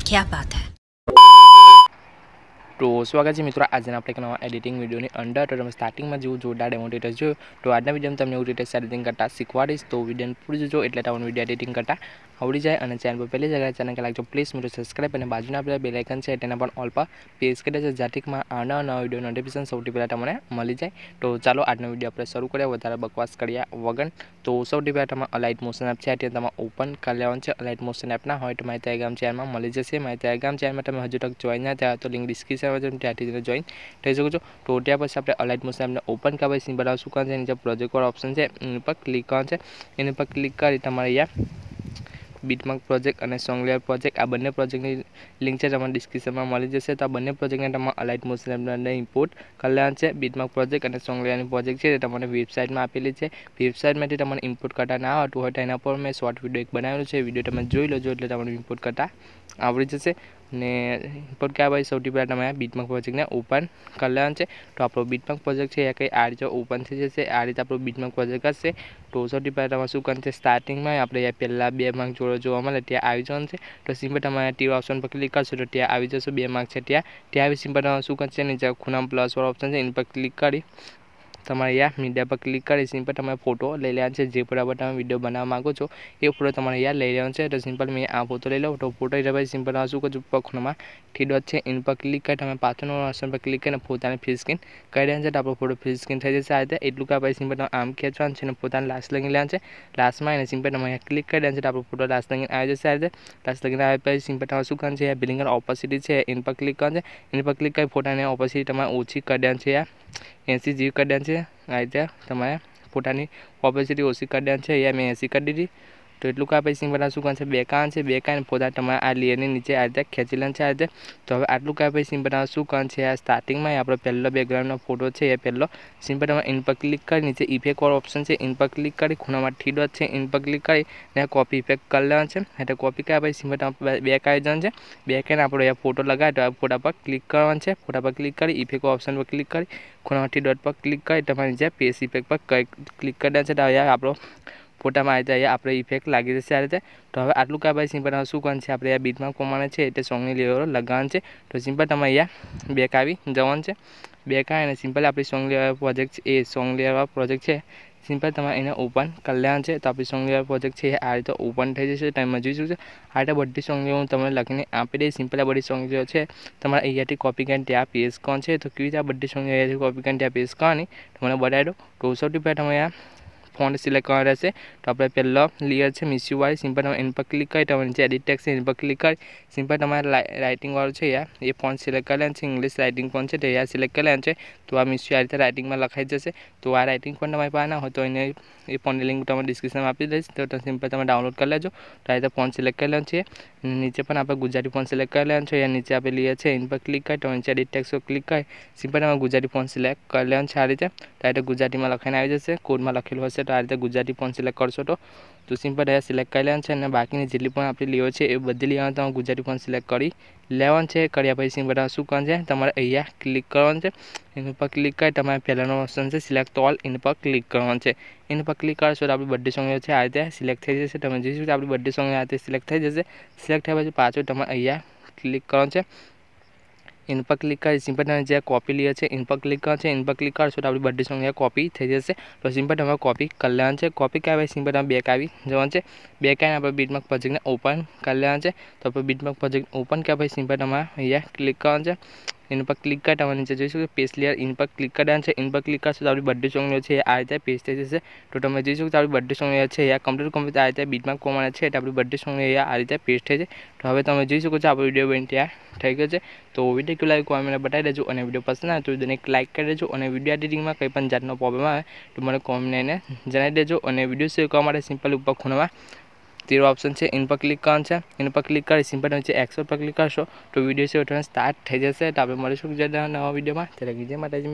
क्या बात है। तो स्वागत है मित्रों आज आप नवा एडिटिंग वीडियो अंदर तो તમે સ્ટાર્ટિંગમાં જેવું જોરદાર ડેમો ટ્યુટોરિયલ જોયું તો આજના વિડીયોમાં તમને એવું ટ્યુટોરિયલ એડિટિંગ કરતા શીખવાડીશ તો વિડીયોને પૂરું જોજો એટલે તમને વિડીયો એડિટિંગ કરતા આવડી જાય અને ચેનલ પર પહેલી જગ્યાએ ચેનલ કે લાગજો પ્લીઝ મિત્રો સબસ્ક્રાઇબ અને બાજુના આપેલા બેલ આઇકન છે તેના પર ઓલ પર પ્રેસ કરી દેજો જેથી આના નવા વિડીયો નોટિફિકેશન સૌથી પહેલાં તમને મળી જાય તો ચાલો આજનો વિડીયો આપણે શરૂ કરીએ વધારે બકવાસ કર્યા વગર તો સૌથી પહેલાં તમારે અલાઇટ મોશન એપ છે તે તમારે ઓપન કરી લેવાનું છે અલાઇટ મોશન એપ ના હોય તો મારી ટેલિગ્રામ ચેનલમાં મળી જશે મારી ટેલિગ્રામ ચેનલમાં તમે હજુ તક જોઈન ના થયા તો લિંક ડિસ્ક્રિપ્શન ત્યાંથી જોઈન થઈ શકો છો તો ત્યાં પછી આપણે અલાઇટ મોશન એપને ઓપન કરવા પછી સિમ્પલ શું કરવાનું છે નીચે પ્રોજેક્ટ વાળો ઓપ્શન છે એની પર ક્લિક કરવાનું છે એની પર ક્લિક કરી તમારે અહીંયા બીટમાર્ક પ્રોજેક્ટ અને સોંગ લેયર પ્રોજેક્ટ આ બંને પ્રોજેક્ટની લિંક છે તમારે ડિસ્ક્રિપ્શનમાં મળી જશે તો આ બંને પ્રોજેક્ટને તમારે અલાઇટ મોશન એપની અંદર ઇમ્પોર્ટ કરી લેવાનું છે બીટમાર્ક પ્રોજેક્ટ અને સોંગ લેયરની પ્રોજેક્ટ છે તે તમને વેબસાઇટમાં આપેલી છે વેબસાઇટમાંથી તમારે ઇમ્પોર્ટ કરતા ના આવતું હોય તો એના પર મેં શોર્ટ વિડીયો એક બનાવેલું છે વિડીયો તમે જોઈ લેજો એટલે તમને ઇમ્પોર્ટ કરતા આવડી જશે ને ઇમ્પોર્ટ કર્યા પછી સૌથી પહેલાં તમે બીટમાર્ક પ્રોજેક્ટને ઓપન કરી લેવાનું છે તો આપણો બીટમાર્ક પ્રોજેક્ટ છે એ કંઈ આ રીતે ઓપન થઈ જશે આ રીતે આપણો બીટમાર્ક પ્રોજેક્ટ હશે તો સૌથી પહેલાં તમારે શું કરવાનું છે સ્ટાર્ટિંગમાં આપણે પહેલાં 2 માર્ક જોવા મળે ત્યાં આવી જવાનું છે તો સિમ્પલ તમારે ટીર ઓપ્શન પર ક્લિક કરશો તો ત્યાં આવી જશે 2 માર્ક છે ત્યાં આવી સિમ્પલ તમારે શું કરશે નીચે ખૂણામાં પ્લસ વાળો ઓપ્શન છે એની પર ક્લિક કરી તમારે મીડિયા પર ક્લિક કરી સિમ્પલ તમારે ફોટો લઈ લેવાનો છે જે બરાબર તમે વિડીયો બનાવવા માગો છો એ ફોટો તમારે લઈ લેવાનો છે તો સિમ્પલ મેં આ ફોટો લઈ લો તો ફોટો લીધા પછી સિમ્પલ શું કરજો ખૂણામાં થ્રી ડોટ છે એની પર ક્લિક કરી તમે પાછળનો ઓપ્શન પર ક્લિક કરીને પોતાની ફ્રી સ્ક્રીન કરી દેવાનું છે તો આપણો ફોટો ફ્રી સ્ક્રીન થઈ જશે આ રીતે એટલું કે પછી સિમ્પલ તમે આમ ખેંચવાનું છે અને પોતાને લાસ્ટ લગી લેવાનું છે લાસ્ટમાં એને સિમ્પલ તમે ક્લિક કરી દેવાનું છે તો આપણો ફોટો લાસ્ટ લગીને આવી જશે આ રીતે લાસ્ટ લગીને આવે પછી સિમ્પલ તમારે શું કરવાનું છે બિલિંગર ઓપોસિટી છે એની પર ક્લિક કરવાનું છે એની પર ક્લિક કરી ફોટાની ઓપોસિટી તમારે ઓછી કરી દેવાની છે 80 જેવી કરી દેવાની છે આ રીતે તમારે ફોટાની ઓપોસિટી ઓછી કરી દેવાની છે મેં 80 કરી દીધી તો એટલું કે પછી સિમ્પલ શું કરવાનું છે બે કાન ફોટા તમારે આ લેયરની નીચે આ રીતે ખેંચી લેવાનું છે આ રીતે તો હવે આટલું કે પછી સિમ્પલ શું કરવાનું છે આ સ્ટાર્ટિંગમાં આપણો પહેલો બેકગ્રાઉન્ડનો ફોટો છે એ પહેલો સિમ્પલ તમે ઇન પર ક્લિક કરી નીચે ઇફેક્ટ વાળો ઓપ્શન છે ઇન પર ક્લિક કરી ખૂણામાં થ્રી ડોટ છે ઇન પર ક્લિક કરી ને કોપી ઇફેક્ટ કરી લેવાનું છે એટલે કોપી કર્યા પછી સિમ્પલ તમે બેક આવી જવાનું છે બેક આવીને આપણો ફોટો લગાવે તો આ ફોટા પર ક્લિક કરવાનું છે ફોટા પર ક્લિક કરી ઇફેક્ટ ઓપ્શન પર ક્લિક કરી ખૂણામાં થ્રી ડોટ પર ક્લિક કરી તમારે નીચે પેસ્ટ ઇફેક્ટ પર ક્લિક કરી દેવાનું છે તો આપણો ફોટામાં આવી જાય આપણે ઇફેક્ટ લાગી જશે આ રીતે તો હવે આટલું કે ભાઈ સિમ્પલ શું કરવાનું છે આપણે આ બીટમાં પ્રમાણે છે એટલે સોંગની લેયરો લગાવવાનું છે તો સિમ્પલ તમે અહીંયા બેક આવી જવાનું છે બેક આવે અને સિમ્પલ આપણી સોંગ લેયર પ્રોજેક્ટ એ સોંગ લેયર પ્રોજેક્ટ છે સિમ્પલ તમારે એને ઓપન કરી લેવાનું છે તો આપણી સોંગ લેયર પ્રોજેક્ટ છે આ રીતે ઓપન થઈ જશે ટાઈમમાં જોઈ શકશો આ રીતે બધી સોંગ લેયર હું તમને લખીને આપી દઈશ સિમ્પલ આ બધી સોંગ લેયર છે તમારે અહીંયાથી કોપી કરીને ત્યાં પેસ્ટ કરવાનું છે તો કેવી રીતે આ બધી સોંગ અહીંયાથી કોપી કરીને ત્યાં પેસ્ટ કરવાની તમને બતાવી દો તો સૌથી પહેલાં તમે આ ફોન્ટ સિલેક્ટ કરવાનો રહેશે તો આપણે પહેલો લેયર છે મિસ્યુ વાળી સિમ્પલ તમે એની પર ક્લિક કરી તમે નીચે એડિટ ટેક્સ્ટ એની પર ક્લિક કરી સિમ્પલ તમારે રાઇટિંગ વાળું છે એ ફોન્ટ સિલેક્ટ કરી લેવાનું છે ઇંગ્લિશ રાઇટિંગ ફોન્ટ છે તે સિલેક્ટ કરી લેવાનું છે તો આ મિસ્યુ આ રીતે રાઇટિંગમાં લખાઈ જશે તો આ રાઇટિંગ ફોન્ટ તમારી પાસે ના હોય તો એને એ ફોનની લિંક તમે ડિસ્ક્રિપ્શનમાં આપી દઈશ તો સિમ્પલ તમે ડાઉનલોડ કરી લેજો તો આ રીતે ફોન્ટ સિલેક્ટ કરી લેવાનું છે નીચે પણ આપણે ગુજરાતી ફોન્ટ સિલેક્ટ કરી લેવાનું છે નીચે આપણે લેયર છે એની પર ક્લિક કરી તો નીચે એડિટ ટેક્સ્ટ પર ક્લિક કરી સિમ્પલ તમે ગુજરાતી ફોન્ટ સિલેક્ટ કરી લેવાનું છે આ રીતે તો આ રીતે ગુજરાતીમાં લખાઈને આવી જશે કોડમાં લખેલું હશે તો આ રીતે ગુજરાતી ફોન્ટ સિલેક્ટ કરશો તો સિમ્પલ અહીંયા સિલેક્ટ કરી લેવાનું છે અને બાકીની જેટલી પણ આપણી લેયર છે એ બધી લેવાનું તમે ગુજરાતી ફોન્ટ સિલેક્ટ કરી લેવાનું છે કર્યા પછી સિમ્પલ શું કરવાનું છે તમારે અહીંયા ક્લિક કરવાનું છે એની પર ક્લિક કરી તમારે પહેલાંનો ઓપ્શન છે સિલેક્ટ ઓલ એની પર ક્લિક કરવાનું છે એની પર ક્લિક કરશો તો આપણી બધી સોંગ છે આ રીતે સિલેક્ટ થઈ જશે તમે જોઈશું કે આપણી બધી સોંગ આ રીતે સિલેક્ટ થઈ જશે સિલેક્ટ થયા પછી પાછું તમારે અહીંયા ક્લિક કરવાનું છે इन पर क्लिक कर सिंपल તમે જે કોપી લીએ છે ઇન પર ક્લિક કરશે ઇન પર ક્લિક કરશો તો આપણી બધી સોંગ કોપી થઈ જશે તો સિમ્પલ તમે કોપી કરી લેવાનું છે કોપી કર્યા પછી સિમ્પલ તમે બેક આવી જવાનું છે બેક આવીને આપણે બીટમાર્ક પ્રોજેક્ટને ઓપન કરી લેવાનું છે તો આપણે બીટમાર્ક પ્રોજેક્ટ ઓપન કર્યા પછી સિમ્પલ તમારે અહીંયા ક્લિક કરવાનું છે इन पर क्लिक कर તમારે નીચે જોઈશું કે પેસ્ટ લેયર ઇન પર ક્લિક કરવાનું છે ઇન પર ક્લિક કરશો તો આપણી બધી સોંગ છે આ રીતે પેસ્ટ થઈ જશે તો તમે જોઈશું કે આપણી બધી સોંગ છે આ કમ્પ્લીટ આ રીતે બીટમાર્ક પ્રમાણે છે એટલે આપણી બધી સોંગ આ રીતે પેસ્ટ થઈ જાય તો હવે તમે જોઈ શકો છો આપણો વિડીયો બની ત્યાં થઈ ગયો છે તો વિડીયો કેવું લાગ્યું કોમેન્ટમાં બતાવી દેજો અને વિડીયો પસંદ આવે તો વિડીયોને એક લાઇક કરી દેજો અને વિડીયો એડિટિંગમાં કંઈ પણ જાતનો પ્રોબ્લેમ આવે તો મને કોમેન્ટને જણાવી દેજો અને વિડીયો સેવ કરવા માટે સિમ્પલ ઉપર ખૂણામાં तीर ऑप्शन है इन पर क्लिक करना है इन पर क्लिक कर सिंपल नीचे एक्सपोर्ट पर क्लिक करशो तो वीडियो से उठना स्टार्ट થઈ જશે તો આપણે મળીશું નવા વિડીયોમાં ત્યારે ગીજે માતાજી।